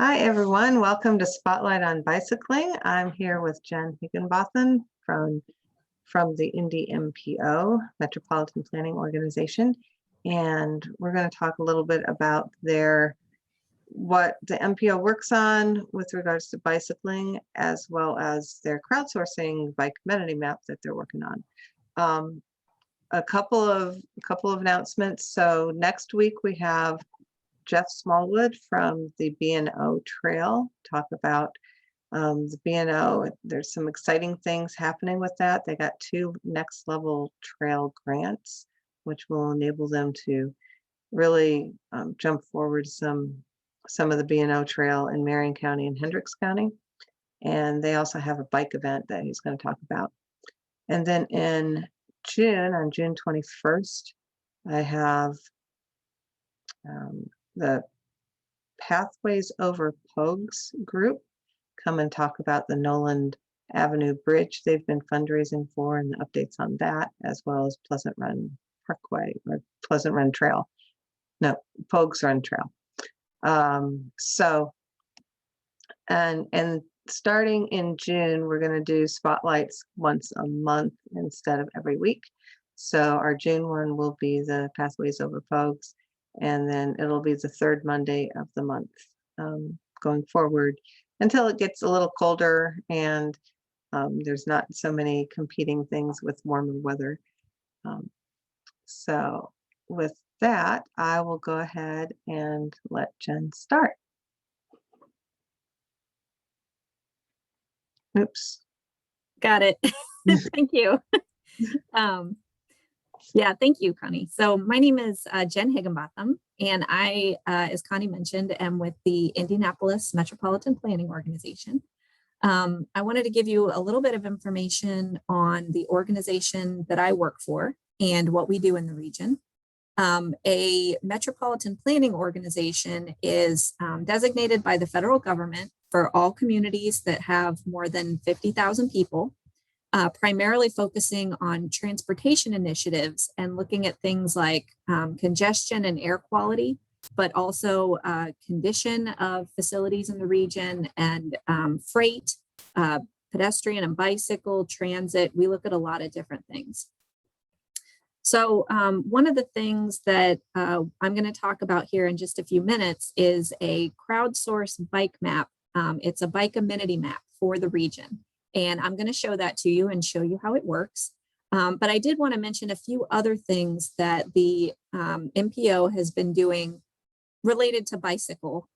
Hi, everyone. Welcome to Spotlight on Bicycling. I'm here with Jen Higgenbotham from the IndyMPO, Metropolitan Planning Organization. And we're going to talk a little bit about what the MPO works on with regards to bicycling, as well as their crowdsourcing bike amenity map that they're working on. A couple of announcements. So next week we have Jeff Smallwood from the B&O Trail talk about the B&O. There's some exciting things happening with that. They got 2 next level trail grants, which will enable them to really jump forward some of the B&O Trail in Marion County and Hendricks County. And they also have a bike event that he's going to talk about. And then in June, on June 21st, I have the Pathways Over Pogues group come and talk about the Noland Avenue Bridge they've been fundraising for and the updates on that, as well as Pleasant Run Parkway or Pleasant Run Trail. No, Pogues Run Trail. And starting in June, we're going to do spotlights once a month instead of every week. So our June one will be the Pathways Over Pogues, and then it'll be the 3rd Monday of the month going forward until it gets a little colder and there's not so many competing things with warmer weather. So with that, I will go ahead and let Jen start. Oops. Got it. Thank you. Yeah, thank you, Connie. So my name is Jen Higgenbotham, and I, as Connie mentioned, am with the Indianapolis Metropolitan Planning Organization. I wanted to give you a little bit of information on the organization that I work for and what we do in the region. A metropolitan planning organization is designated by the federal government for all communities that have more than 50,000 people, primarily focusing on transportation initiatives and looking at things like congestion and air quality, but also condition of facilities in the region and freight, pedestrian and bicycle, transit. We look at a lot of different things. So one of the things that I'm going to talk about here in just a few minutes is a crowdsource bike map. It's a bike amenity map for the region. And I'm going to show that to you and show you how it works. But I did want to mention a few other things that the MPO has been doing related to bicycle,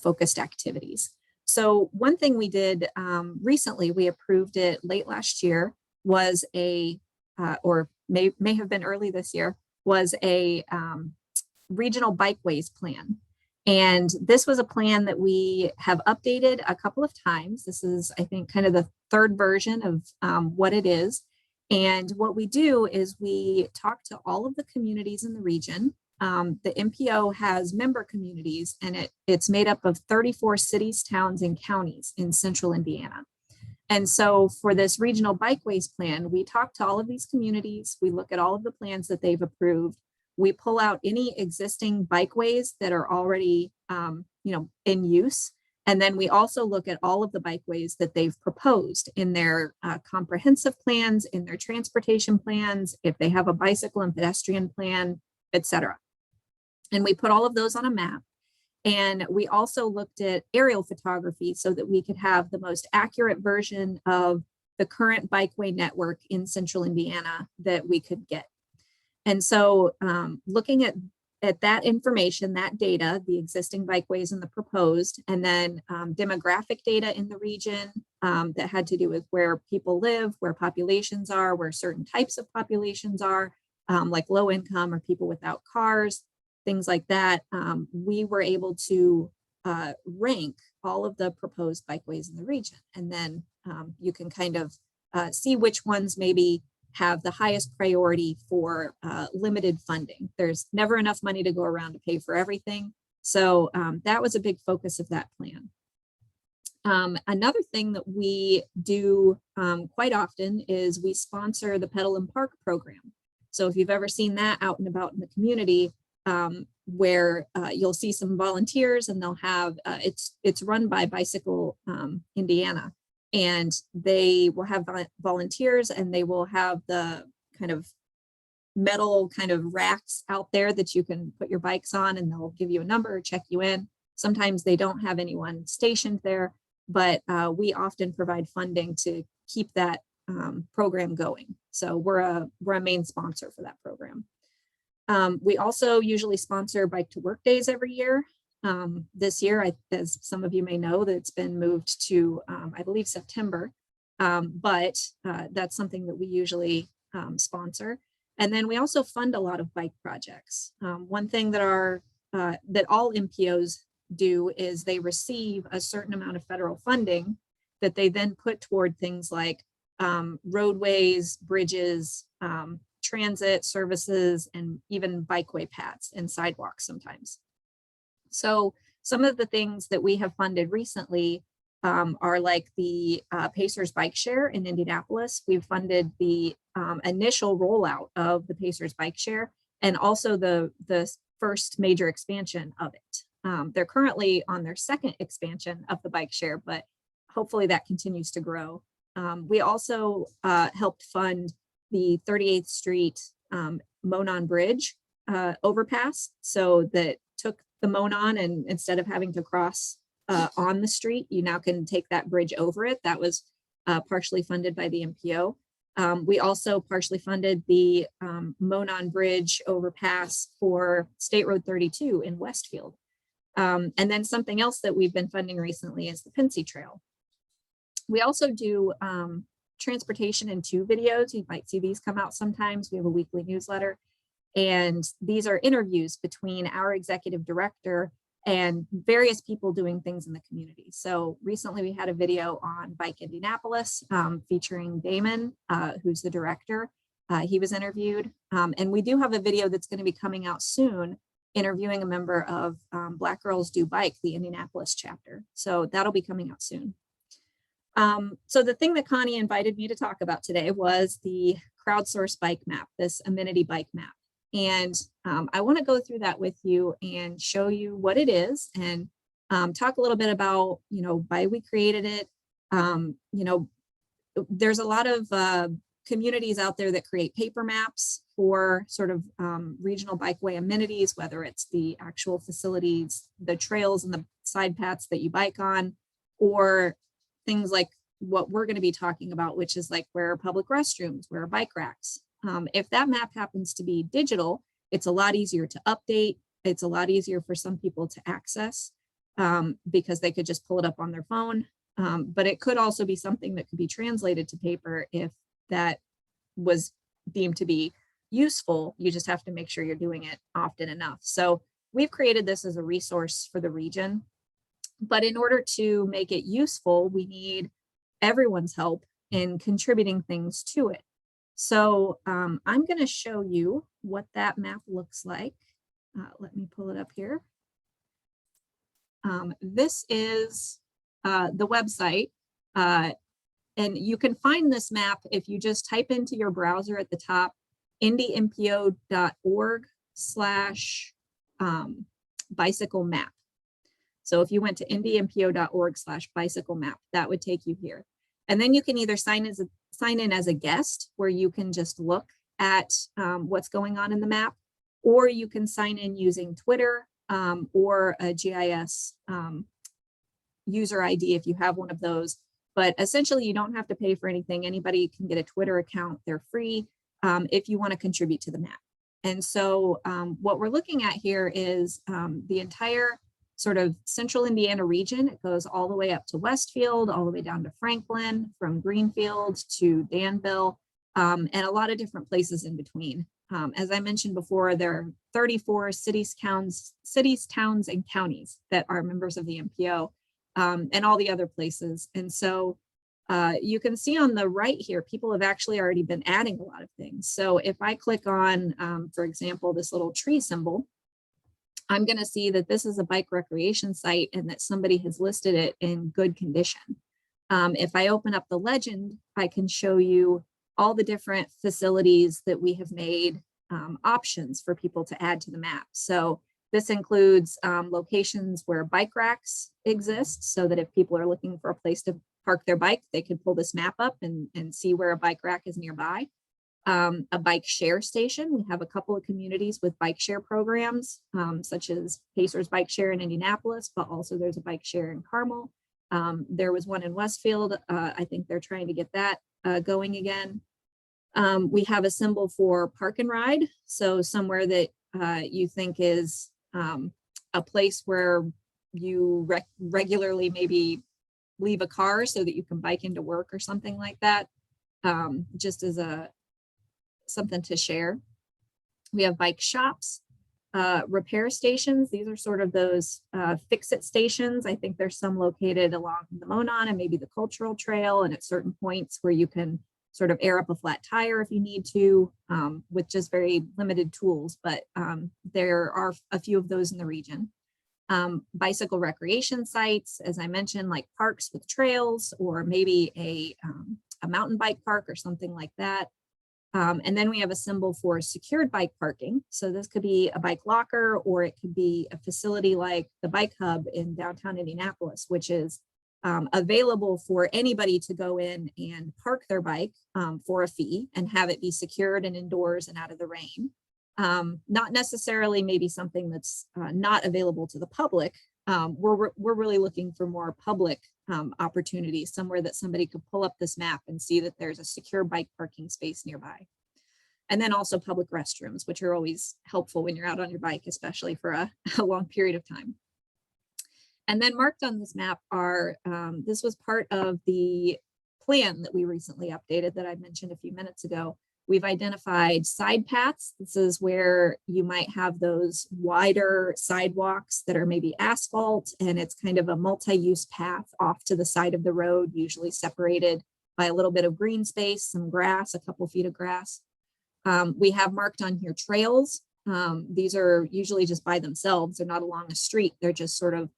focused activities. So one thing we did recently, we approved it late last year, was or may have been early this year, was a regional Bikeways plan. And this was a plan that we have updated a couple of times. This is, I think, kind of the 3rd version of what it is. And what we do is we talk to all of the communities in the region. The MPO has member communities, and it's made up of 34 cities, towns, and counties in central Indiana. And so for this regional Bikeways plan, we talk to all of these communities. We look at all of the plans that they've approved. We pull out any existing bikeways that are already, in use. And then we also look at all of the bikeways that they've proposed in their comprehensive plans, in their transportation plans, if they have a bicycle and pedestrian plan, etc. And we put all of those on a map. And we also looked at aerial photography so that we could have the most accurate version of the current bikeway network in central Indiana that we could get. And so looking at that information, that data, the existing bikeways and the proposed, and then demographic data in the region that had to do with where people live, where populations are, where certain types of populations are, like low income or people without cars, things like that, we were able to rank all of the proposed bikeways in the region. And then you can kind of see which ones maybe have the highest priority for limited funding. There's never enough money to go around to pay for everything. So that was a big focus of that plan. Another thing that we do quite often is we sponsor the Pedal and Park program. So if you've ever seen that out and about in the community, where you'll see some volunteers, and they'll have, it's run by Bicycle Indiana, and they will have volunteers, and they will have the kind of metal kind of racks out there that you can put your bikes on, and they'll give you a number, check you in. Sometimes they don't have anyone stationed there, but we often provide funding to keep that program going. So we're a main sponsor for that program. We also usually sponsor Bike to Work days every year. This year, as some of you may know, that it's been moved to, I believe, September, but that's something that we usually sponsor. And then we also fund a lot of bike projects. One thing that that all MPOs do is they receive a certain amount of federal funding that they then put toward things like roadways, bridges, transit services, and even bikeway paths and sidewalks sometimes. So some of the things that we have funded recently are like the Pacers Bike Share in Indianapolis. We've funded the initial rollout of the Pacers Bike Share, and also the first major expansion of it. They're currently on their second expansion of the bike share, but hopefully that continues to grow. We also helped fund the 38th Street Monon Bridge overpass, so that took the Monon, and instead of having to cross on the street, you now can take that bridge over it. That was partially funded by the MPO. We also partially funded the Monon Bridge overpass for State Road 32 in Westfield. And then something else that we've been funding recently is the Pincy Trail. We also do transportation in 2 videos. You might see these come out sometimes. We have a weekly newsletter, and these are interviews between our executive director and various people doing things in the community. So recently we had a video on Bike Indianapolis featuring Damon, who's the director. He was interviewed. And we do have a video that's going to be coming out soon, interviewing a member of Black Girls Do Bike, the Indianapolis chapter. So that'll be coming out soon. So the thing that Connie invited me to talk about today was the Crowdsource Bike Map, this Amenity bike map. And I want to go through that with you and show you what it is, and talk a little bit about, why we created it. There's a lot of communities out there that create paper maps for sort of regional bikeway amenities, whether it's the actual facilities, the trails and the side paths that you bike on, or things like what we're going to be talking about, which is like where are public restrooms, where are bike racks. If that map happens to be digital, it's a lot easier to update. It's a lot easier for some people to access because they could just pull it up on their phone. But it could also be something that could be translated to paper if that was deemed to be useful. You just have to make sure you're doing it often enough. So we've created this as a resource for the region. But in order to make it useful, we need everyone's help in contributing things to it. So I'm going to show you what that map looks like. Let me pull it up here. This is the website, and you can find this map if you just type into your browser at the top, IndyMPO.org/bicycle map. So if you went to IndyMPO.org/bicycle map, that would take you here. And then you can either sign in as a guest, where you can just look at what's going on in the map, or you can sign in using Twitter or a GIS user ID if you have one of those. But essentially, you don't have to pay for anything. Anybody can get a Twitter account. They're free if you want to contribute to the map. And so what we're looking at here is the entire sort of central Indiana region. It goes all the way up to Westfield, all the way down to Franklin, from Greenfield to Danville, and a lot of different places in between. As I mentioned before, there are 34 cities, towns, and counties that are members of the MPO, and all the other places. And so you can see on the right here, people have actually already been adding a lot of things. So if I click on, for example, this little tree symbol, I'm going to see that this is a bike recreation site and that somebody has listed it in good condition. If I open up the legend, I can show you all the different facilities that we have made options for people to add to the map. So this includes locations where bike racks exist, so that if people are looking for a place to park their bike, they can pull this map up and see where a bike rack is nearby. A bike share station. We have a couple of communities with bike share programs, such as Pacers Bike Share in Indianapolis, but also there's a bike share in Carmel. There was one in Westfield. I think they're trying to get that going again. We have a symbol for park and ride. So somewhere that you think is a place where you regularly maybe leave a car so that you can bike into work or something like that, just as something to share. We have bike shops, repair stations. These are sort of those fix-it stations. I think there's some located along the Monon and maybe the Cultural Trail, and at certain points where you can sort of air up a flat tire if you need to, with just very limited tools, but there are a few of those in the region. Bicycle recreation sites, as I mentioned, like parks with trails, or maybe a mountain bike park or something like that. And then we have a symbol for secured bike parking. So this could be a bike locker, or it could be a facility like the Bike Hub in downtown Indianapolis, which is available for anybody to go in and park their bike for a fee and have it be secured and indoors and out of the rain. Not necessarily maybe something that's not available to the public. We're really looking for more public opportunities, somewhere that somebody could pull up this map and see that there's a secure bike parking space nearby. And then also public restrooms, which are always helpful when you're out on your bike, especially for a long period of time. And then marked on this map are, this was part of the plan that we recently updated that I mentioned a few minutes ago. We've identified side paths. This is where you might have those wider sidewalks that are maybe asphalt, and it's kind of a multi-use path off to the side of the road, usually separated by a little bit of green space, some grass, a couple feet of grass. We have marked on here trails. These are usually just by themselves. They're not along a street. They're just sort of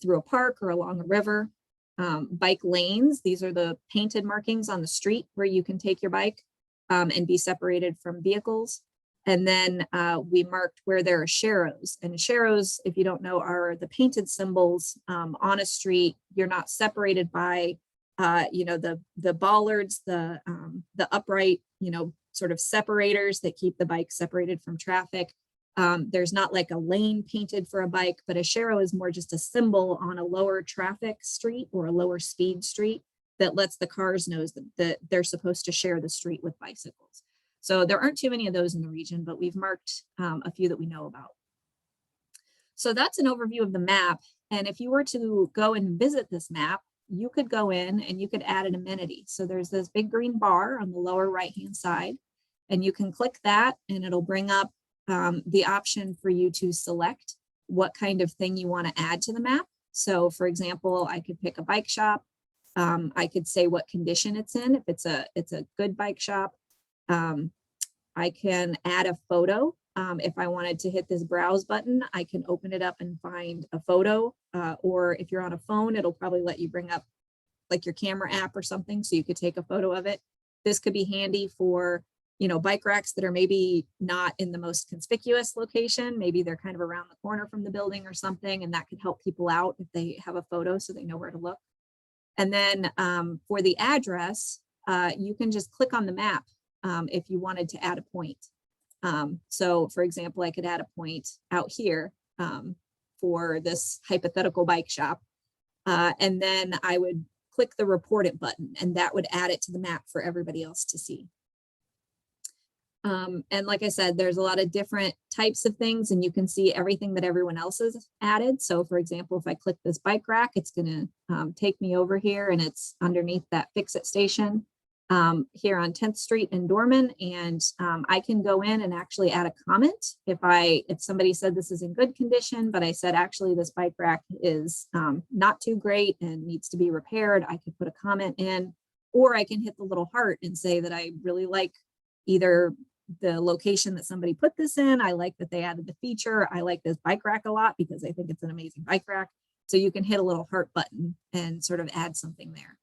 through a park or along a river. Bike lanes. These are the painted markings on the street where you can take your bike and be separated from vehicles. And then we marked where there are sharrows. And sharrows, if you don't know, are the painted symbols on a street. You're not separated by, the bollards, the upright, sort of separators that keep the bike separated from traffic. There's not like a lane painted for a bike, but a sharrow is more just a symbol on a lower traffic street or a lower speed street that lets the cars know that they're supposed to share the street with bicycles. So there aren't too many of those in the region, but we've marked a few that we know about. So that's an overview of the map. And if you were to go and visit this map, you could go in and you could add an amenity. So there's this big green bar on the lower right-hand side, and you can click that and it'll bring up the option for you to select what kind of thing you want to add to the map. So for example, I could pick a bike shop. I could say what condition it's in. If it's a good bike shop, I can add a photo. If I wanted to hit this browse button, I can open it up and find a photo. Or if you're on a phone, it'll probably let you bring up like your camera app or something, so you could take a photo of it. This could be handy for bike racks that are maybe not in the most conspicuous location. Maybe they're kind of around the corner from the building or something, and that could help people out if they have a photo so they know where to look. And then for the address, you can just click on the map if you wanted to add a point. So for example, I could add a point out here for this hypothetical bike shop. And then I would click the report it button, and that would add it to the map for everybody else to see. And like I said, there's a lot of different types of things, and you can see everything that everyone else has added. So for example, if I click this bike rack, it's going to take me over here, and it's underneath that fix-it station here on 10th Street in Dorman. And I can go in and actually add a comment. If somebody said this is in good condition, but I said, actually, this bike rack is not too great and needs to be repaired, I could put a comment in, or I can hit the little heart and say that I really like either the location that somebody put this in. I like that they added the feature. I like this bike rack a lot because I think it's an amazing bike rack. So you can hit a little heart button and sort of add something there.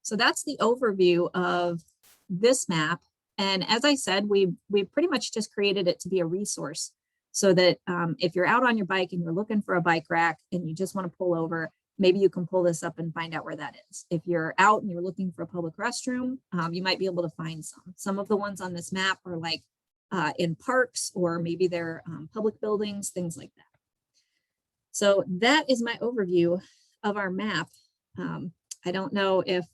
So that's the overview of this map. And as I said, we pretty much just created it to be a resource so that if you're out on your bike and you're looking for a bike rack and you just want to pull over, maybe you can pull this up and find out where that is. If you're out and you're looking for a public restroom, you might be able to find some. Some of the ones on this map are like in parks, or maybe they're public buildings, things like that. So that is my overview of our map. I don't know if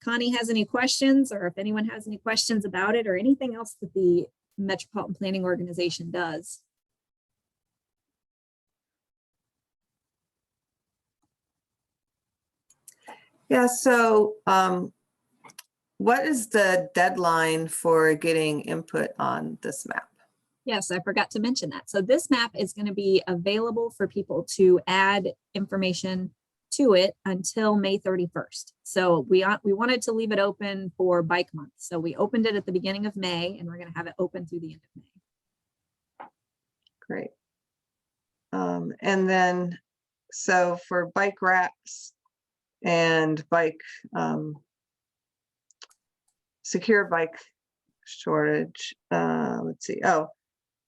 Connie has any questions, or if anyone has any questions about it, or anything else that the Metropolitan Planning Organization does. Yeah, so what is the deadline for getting input on this map? Yes, I forgot to mention that. So this map is going to be available for people to add information to it until May 31st. So we wanted to leave it open for Bike Month. So we opened it at the beginning of May, and we're going to have it open through the end of May. Great. And then, so for bike racks and bike, secure bike shortage, let's see. Oh,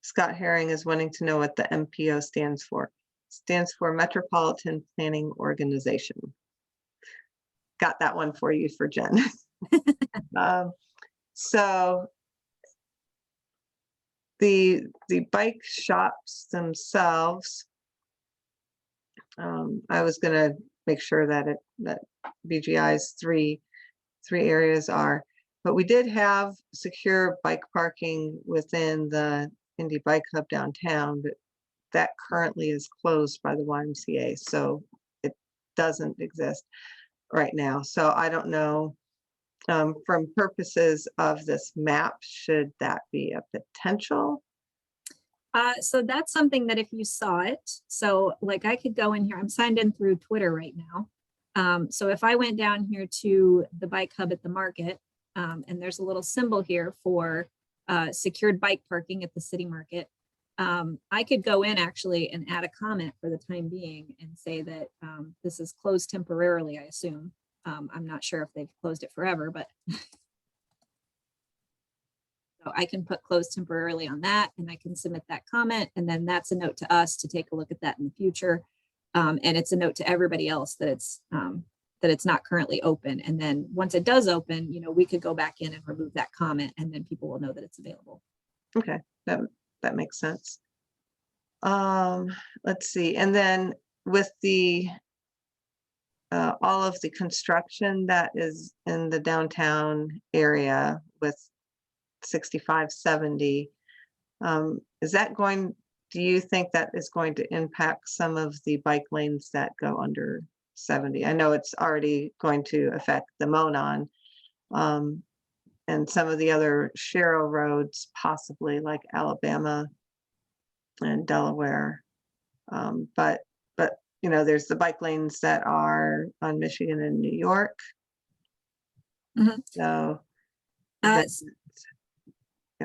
Scott Herring is wanting to know what the MPO stands for. Stands for Metropolitan Planning Organization. Got that one for you for Jen. So the bike shops themselves, I was going to make sure that that BGI's three areas are, but we did have secure bike parking within the Indy Bike Hub downtown, but that currently is closed by the YMCA, so it doesn't exist right now. So I don't know, from purposes of this map, should that be a potential? So that's something that if you saw it, so like I could go in here, I'm signed in through Twitter right now. So if I went down here to the bike hub at the market, and there's a little symbol here for secured bike parking at the city market, I could go in actually and add a comment for the time being and say that this is closed temporarily, I assume. I'm not sure if they've closed it forever, but so I can put closed temporarily on that, and I can submit that comment, and then that's a note to us to take a look at that in the future. And it's a note to everybody else that it's not currently open. And then once it does open, you know, we could go back in and remove that comment, and then people will know that it's available. Okay, that makes sense. Let's see, and then with the all of the construction that is in the downtown area with 6570, is that going, do you think that is going to impact some of the bike lanes that go under 70? I know it's already going to affect the Monon, and some of the other Shero roads, possibly like Alabama and Delaware. But you know, there's the bike lanes that are on Michigan and New York. Mhm. So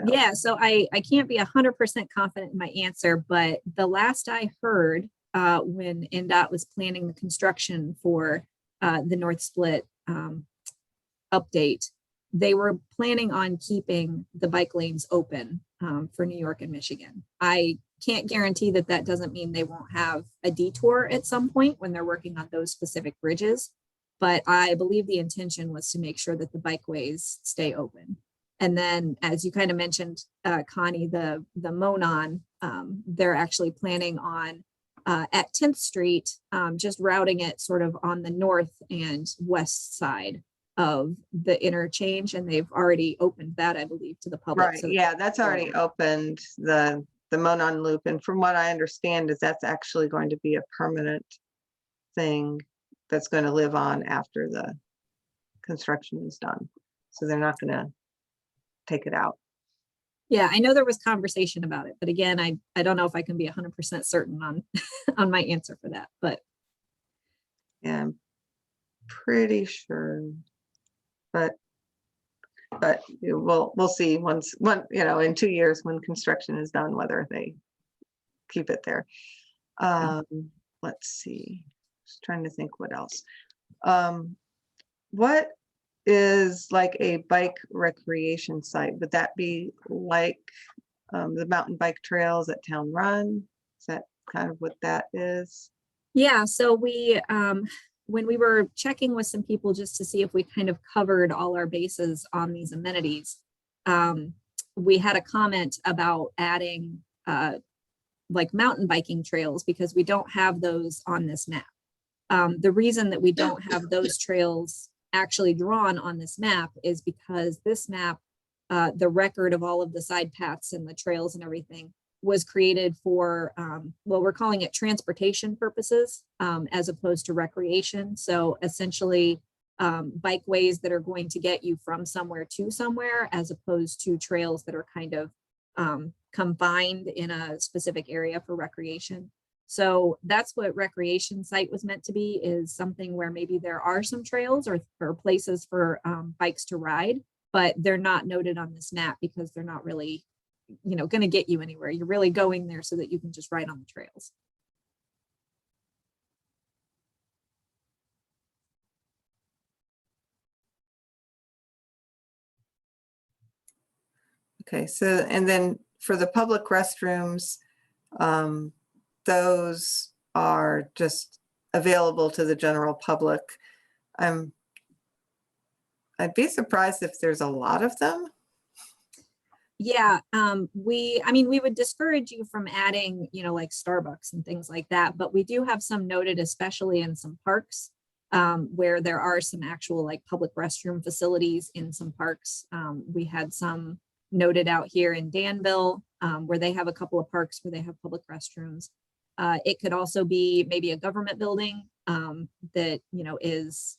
yeah, so I can't be 100% confident in my answer, but the last I heard when NDOT was planning the construction for the North Split update, they were planning on keeping the bike lanes open for New York and Michigan. I can't guarantee that that doesn't mean they won't have a detour at some point when they're working on those specific bridges, but I believe the intention was to make sure that the bikeways stay open. And then, as you kind of mentioned, Connie, the Monon, they're actually planning on at 10th Street, just routing it sort of on the north and west side of the interchange, and they've already opened that, I believe, to the public. right, So yeah, that's already opened, the Monon Loop, and from what I understand is that's actually going to be a permanent thing that's going to live on after the construction is done. So they're not going to take it out. Yeah, I know there was conversation about it, but again, I don't know if I can be 100% certain on on my answer for that, but yeah, I'm pretty sure, but we'll see once you know, in 2 years when construction is done, whether they keep it there. Let's see, just trying to think what else. What is like a bike recreation site. Would that be like the mountain bike trails at Town Run? Is that kind of what that is? Yeah, so we, when we were checking with some people just to see if we kind of covered all our bases on these amenities, we had a comment about adding like mountain biking trails because we don't have those on this map. The reason that we don't have those trails actually drawn on this map is because this map, the record of all of the side paths and the trails and everything was created for, well, we're calling it transportation purposes, as opposed to recreation. So essentially, bikeways that are going to get you from somewhere to somewhere, as opposed to trails that are kind of confined in a specific area for recreation. So that's what recreation site was meant to be, is something where maybe there are some trails or places for bikes to ride, but they're not noted on this map because they're not really, you know, going to get you anywhere. You're really going there so that you can just ride on the trails. Okay, so, and then for the public restrooms, those are just available to the general public. I'd be surprised if there's a lot of them. Yeah, I mean, we would discourage you from adding, you know, like Starbucks and things like that, but we do have some noted, especially in some parks, where there are some actual like public restroom facilities in some parks. We had some noted out here in Danville, where they have a couple of parks where they have public restrooms. It could also be maybe a government building that, you know, is,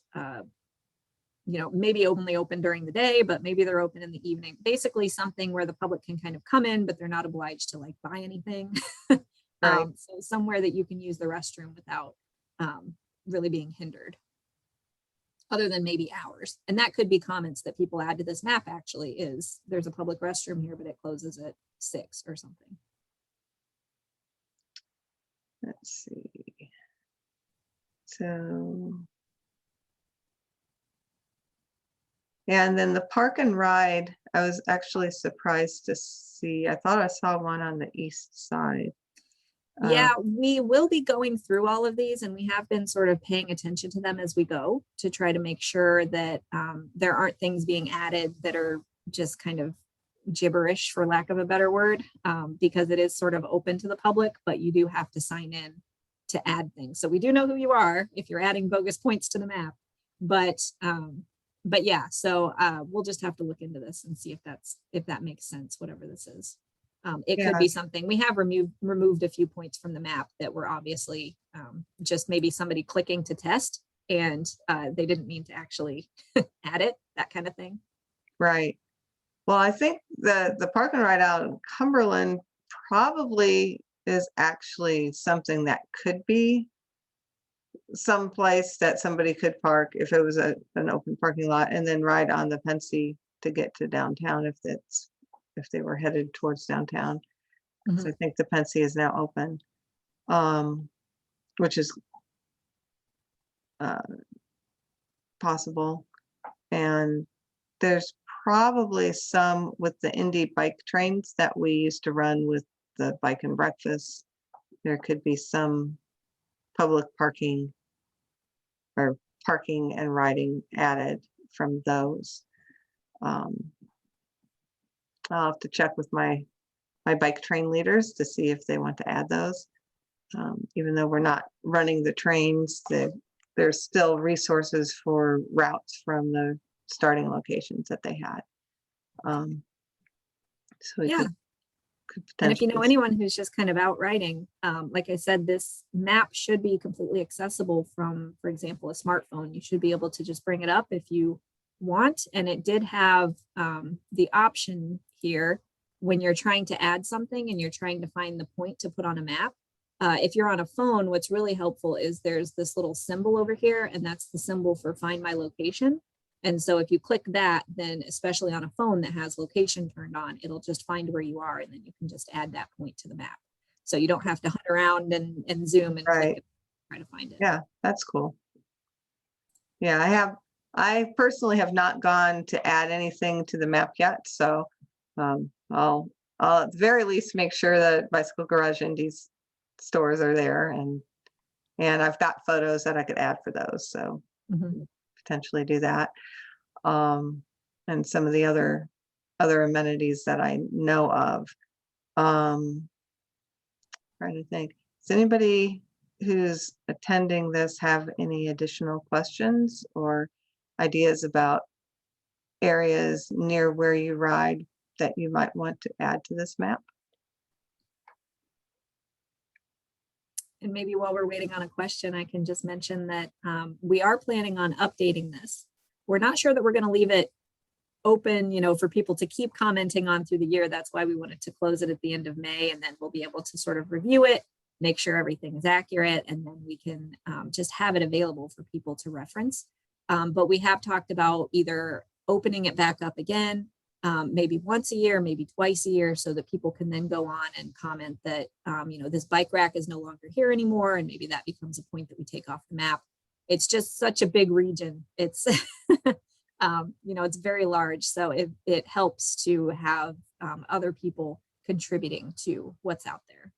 you know, maybe only open during the day, but maybe they're open in the evening. Basically something where the public can kind of come in, but they're not obliged to like buy anything. Right. So somewhere that you can use the restroom without really being hindered, other than maybe hours. And that could be comments that people add to this map actually, is there's a public restroom here, but it closes at 6 or something. Let's see. So, yeah, and then the park and ride, I was actually surprised to see, I thought I saw one on the east side. Yeah, we will be going through all of these, and we have been sort of paying attention to them as we go to try to make sure that there aren't things being added that are just kind of gibberish, for lack of a better word, because it is sort of open to the public, but you do have to sign in to add things. So we do know who you are if you're adding bogus points to the map, but yeah, so we'll just have to look into this and see if that makes sense, whatever this is. It could be something. We have removed a few points from the map that were obviously just maybe somebody clicking to test, and they didn't mean to actually add it, that kind of thing. Right. Well, I think the park and ride out in Cumberland probably is actually something that could be some place that somebody could park if it was an open parking lot, and then ride on the Pensy to get to downtown if they were headed towards downtown. So I think the Pensy is now open, which is possible. And there's probably some with the Indy bike trains that we used to run with the bike and breakfast. There could be some public parking or parking and riding added from those. I'll have to check with my bike train leaders to see if they want to add those. Even though we're not running the trains, there's still resources for routes from the starting locations that they had. So we could And if you know potentially, anyone who's just kind of out riding, like I said, this map should be completely accessible from, for example, a smartphone. You should be able to just bring it up if you want. And it did have the option here when you're trying to add something and you're trying to find the point to put on a map. If you're on a phone, what's really helpful is there's this little symbol over here, and that's the symbol for Find My Location. And so if you click that, then especially on a phone that has location turned on, it'll just find where you are, and then you can just add that point to the map. So you don't have to hunt around and zoom and click and try to find it. Yeah, that's cool. Yeah, I have I personally have not gone to add anything to the map yet, so I'll at the very least make sure that Bicycle Garage Indies stores are there, and I've got photos that I could add for those, so Mhm. potentially do that. And some of the other amenities that I know of. Trying to think, does anybody who's attending this have any additional questions or ideas about areas near where you ride that you might want to add to this map? And maybe while we're waiting on a question, I can just mention that we are planning on updating this. We're not sure that we're going to leave it open, for people to keep commenting on through the year. That's why we wanted to close it at the end of May, and then we'll be able to sort of review it, make sure everything is accurate, and then we can just have it available for people to reference. But we have talked about either opening it back up again, maybe once a year, maybe twice a year, so that people can then go on and comment that, this bike rack is no longer here anymore. And maybe that becomes a point that we take off the map. It's just such a big region. It's, it's very large. So it helps to have other people contributing to what's out there.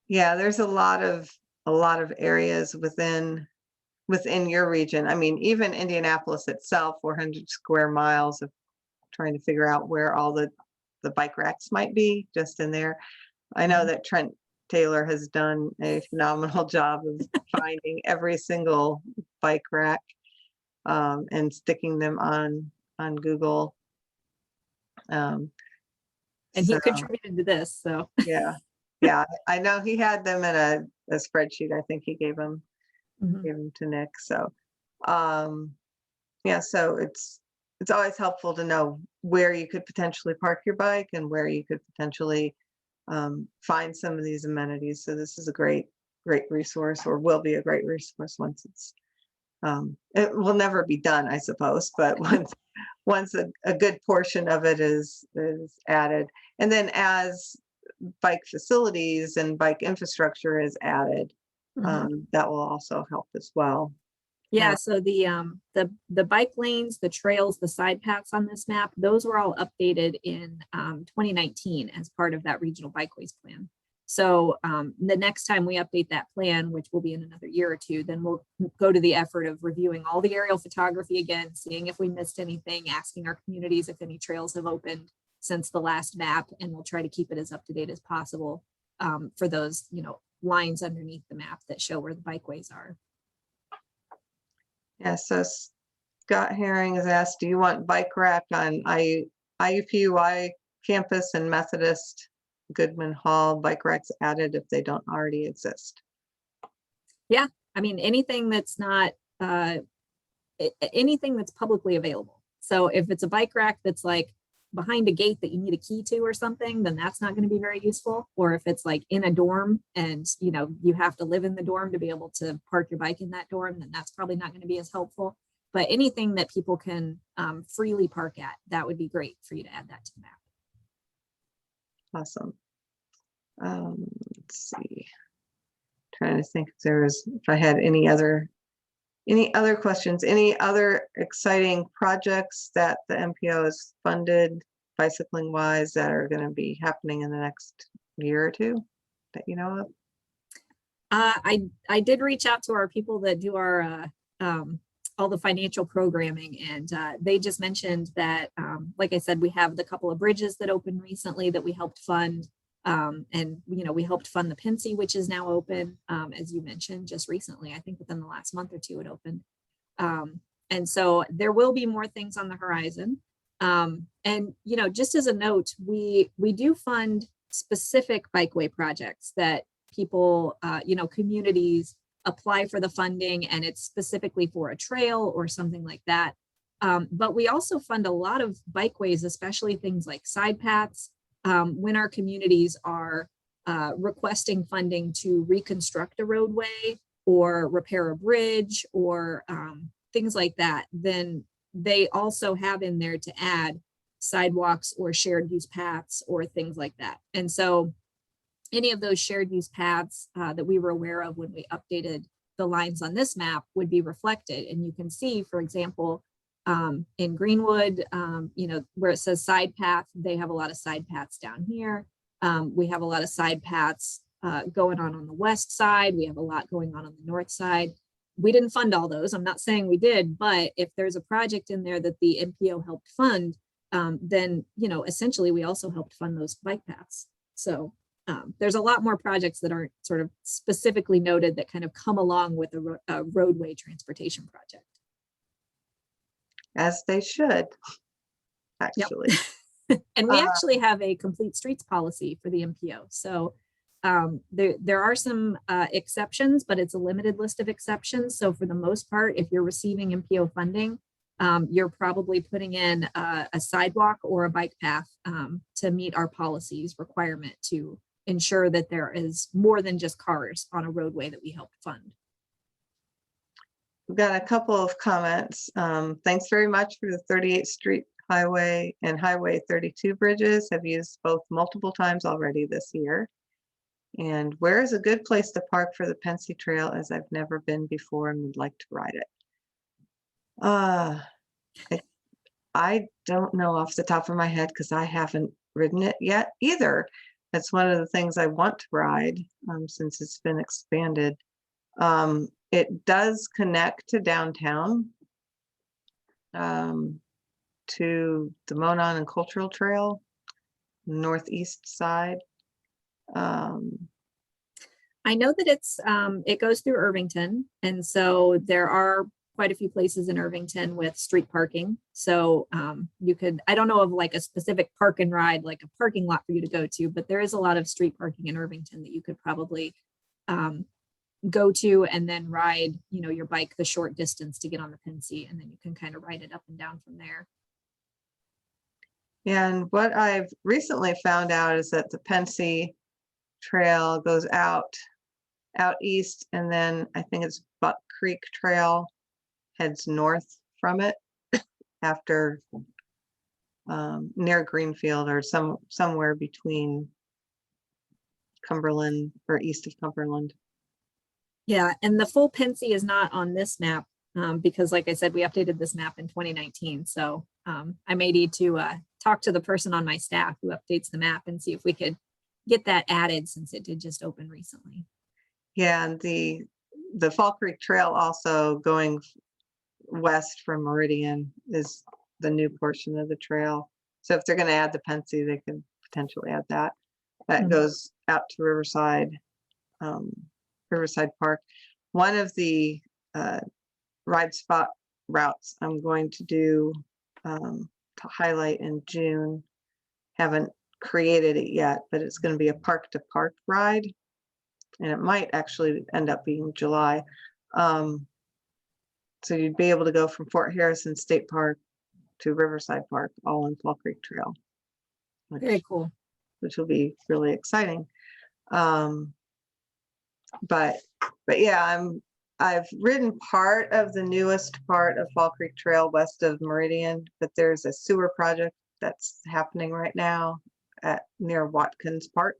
Yeah, there's a lot of areas within your region. I mean, even Indianapolis itself, 400 square miles of trying to figure out where all the bike racks might be just in there. I know that Trent Taylor has done a phenomenal job of finding every single bike rack and sticking them on Google. And he contributed to this, so. Yeah, I know he had them in a spreadsheet. I think he gave them to Nick. So, yeah, so it's always helpful to know where you could potentially park your bike and where you could potentially find some of these amenities. So this is a great resource, or will be a great resource once it's it will never be done, I suppose, but once a good portion of it is added, and then as bike facilities and bike infrastructure is added, that will also help as well. Yeah, so the bike lanes, the trails, the side paths on this map, those were all updated in 2019 as part of that regional bikeways plan. So the next time we update that plan, which will be in another year or two, then we'll go to the effort of reviewing all the aerial photography again, seeing if we missed anything, asking our communities if any trails have opened since the last map, and we'll try to keep it as up to date as possible for those, lines underneath the map that show where the bikeways are. Yeah, so Scott Herring has asked, do you want bike rack on IUPUI campus and Methodist Goodman Hall bike racks added if they don't already exist? Yeah, I mean, anything that's not, anything that's publicly available. So if it's a bike rack that's like behind a gate that you need a key to or something, then that's not going to be very useful. Or if it's like in a dorm and you have to live in the dorm to be able to park your bike in that dorm, then that's probably not going to be as helpful. But anything that people can freely park at, that would be great for you to add that to the map. Awesome. Let's see. Trying to think if I had any other questions, any other exciting projects that the MPO has funded bicycling wise that are going to be happening in the next year or two that you know of? I did reach out to our people that do our all the financial programming, and they just mentioned that, like I said, we have the couple of bridges that opened recently that we helped fund. And we helped fund the Pensy, which is now open, as you mentioned, just recently. I think within the last month or two it opened. And so there will be more things on the horizon. And just as a note, we do fund specific bikeway projects that people, communities apply for the funding, and it's specifically for a trail or something like that. But we also fund a lot of bikeways, especially things like side paths. When our communities are requesting funding to reconstruct a roadway or repair a bridge or things like that, then they also have in there to add sidewalks or shared use paths or things like that. And so any of those shared use paths that we were aware of when we updated the lines on this map would be reflected. And you can see, for example, in Greenwood, you know, where it says side path, they have a lot of side paths down here. We have a lot of side paths going on the west side. We have a lot going on the north side. We didn't fund all those. I'm not saying we did, but if there's a project in there that the MPO helped fund, then, you know, essentially we also helped fund those bike paths. So there's a lot more projects that aren't sort of specifically noted that kind of come along with a roadway transportation project. As they should, actually. Yep. And we actually have a complete streets policy for the MPO. So there are some exceptions, but it's a limited list of exceptions. So for the most part, if you're receiving MPO funding, you're probably putting in a sidewalk or a bike path to meet our policies requirement to ensure that there is more than just cars on a roadway that we help fund. We've got a couple of comments. Thanks very much for the 38th Street Highway and Highway 32 bridges. Have used both multiple times already this year. And where is a good place to park for the Pensy Trail, as I've never been before and would like to ride it? I don't know off the top of my head because I haven't ridden it yet either. That's one of the things I want to ride since it's been expanded. It does connect to downtown, to the Monon and Cultural Trail, northeast side. I know that it goes through Irvington, and so there are quite a few places in Irvington with street parking. So you could, I don't know of like a specific park and ride, like a parking lot for you to go to, but there is a lot of street parking in Irvington that you could probably go to and then ride, you know, your bike the short distance to get on the Pensy, and then you can kind of ride it up and down from there. And what I've recently found out is that the Pensy Trail goes out east, and then I think it's Buck Creek Trail heads north from it after near Greenfield or somewhere between Cumberland or east of Cumberland. Yeah, and the full Pensy is not on this map because, like I said, we updated this map in 2019. So I may need to talk to the person on my staff who updates the map and see if we could get that added, since it did just open recently. Yeah, and the Fall Creek Trail also going west from Meridian is the new portion of the trail. So if they're going to add the Pensy, they can potentially add that. That goes out to Riverside Park. One of the ride spot routes I'm going to do to highlight in June, haven't created it yet, but it's going to be a park to park ride, and it might actually end up being July. So you'd be able to go from Fort Harrison State Park to Riverside Park, all on Fall Creek Trail. Very cool. Which will be really exciting. But yeah, I've ridden part of the newest part of Fall Creek Trail west of Meridian, but there's a sewer project that's happening right now near Watkins Park.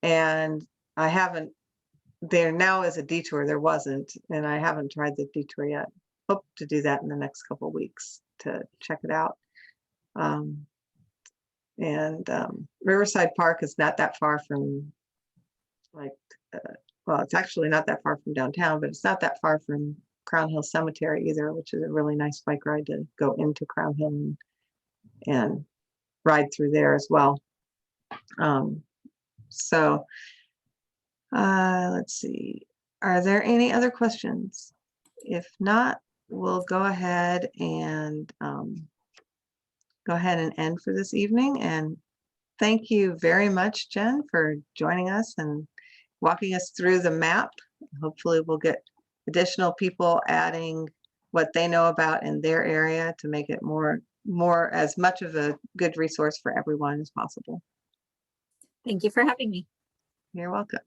And I haven't, there now is a detour, there wasn't, and I haven't tried the detour yet. Hope to do that in the next couple of weeks to check it out. Riverside Park is not that far from well, it's actually not that far from downtown, but it's not that far from Crown Hill Cemetery either, which is a really nice bike ride to go into Crown Hill and ride through there as well. Let's see, are there any other questions? If not, we'll go ahead and end for this evening. And thank you very much, Jen, for joining us and walking us through the map. Hopefully we'll get additional people adding what they know about in their area to make it more as much of a good resource for everyone as possible. Thank you for having me. You're welcome.